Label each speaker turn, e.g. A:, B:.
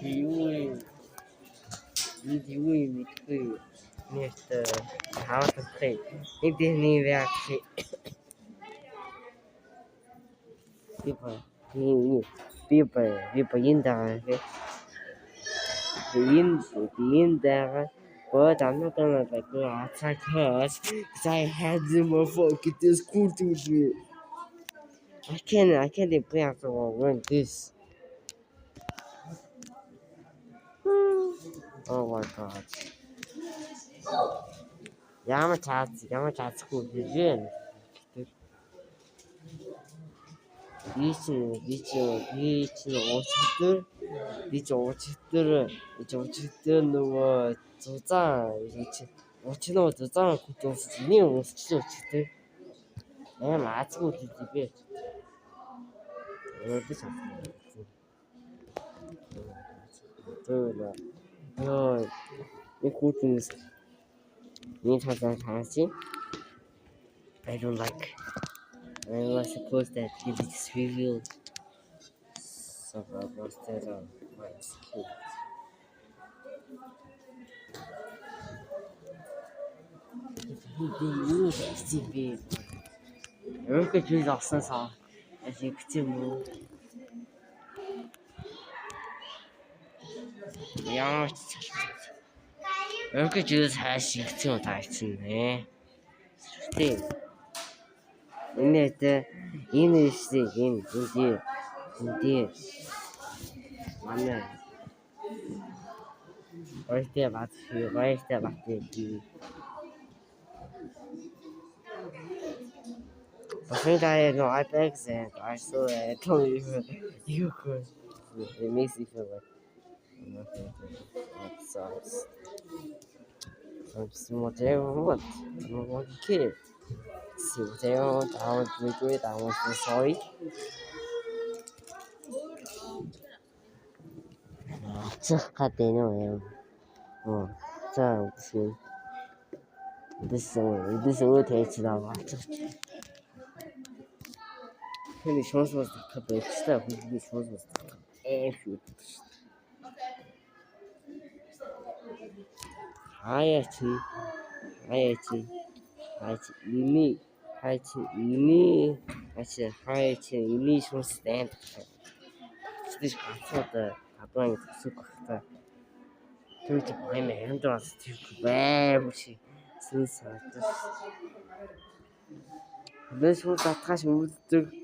A: юу юм мэдгүй нэрт хавталтай эдний реакци би in there. But I'm not gonna like go attack her because I had the motherfucker this cool to me. I can't play after all when this. Oh my god. Ямар цаацгүй бижэн. Би уучлаарай нөгөө зузаан уучлаарай зузаан хүчээс миний уучлаарай. Маацгүй би. I don't like. I suppose that it is revealed. So I was that on my skin. Örgü cüz aslında sağ. Efektif bu. Yanlış. Örgü cüz her şey için taşsın ne? Değil. Энэ işte hindi. Mana? Oyster batı. I think I know iPads and I saw it. I told you could. It makes you feel like that sucks. So whatever I want. I'm not a kid. See whatever I want. I want to regret. I want to be sorry. Chắc khá tên rồi em. Chắc 무슨 늦은 돼 지나와. 근데 좋아서 답답해. 진짜 그게 좋아서 에휴. 하얗지 이미 좋았을 때 진짜 같았다. 아빠랑 있을 것 같다. 그렇게 보이면 힘들어서 뒤로 매무시 순수하다. 근데 손 다 다시 못 들.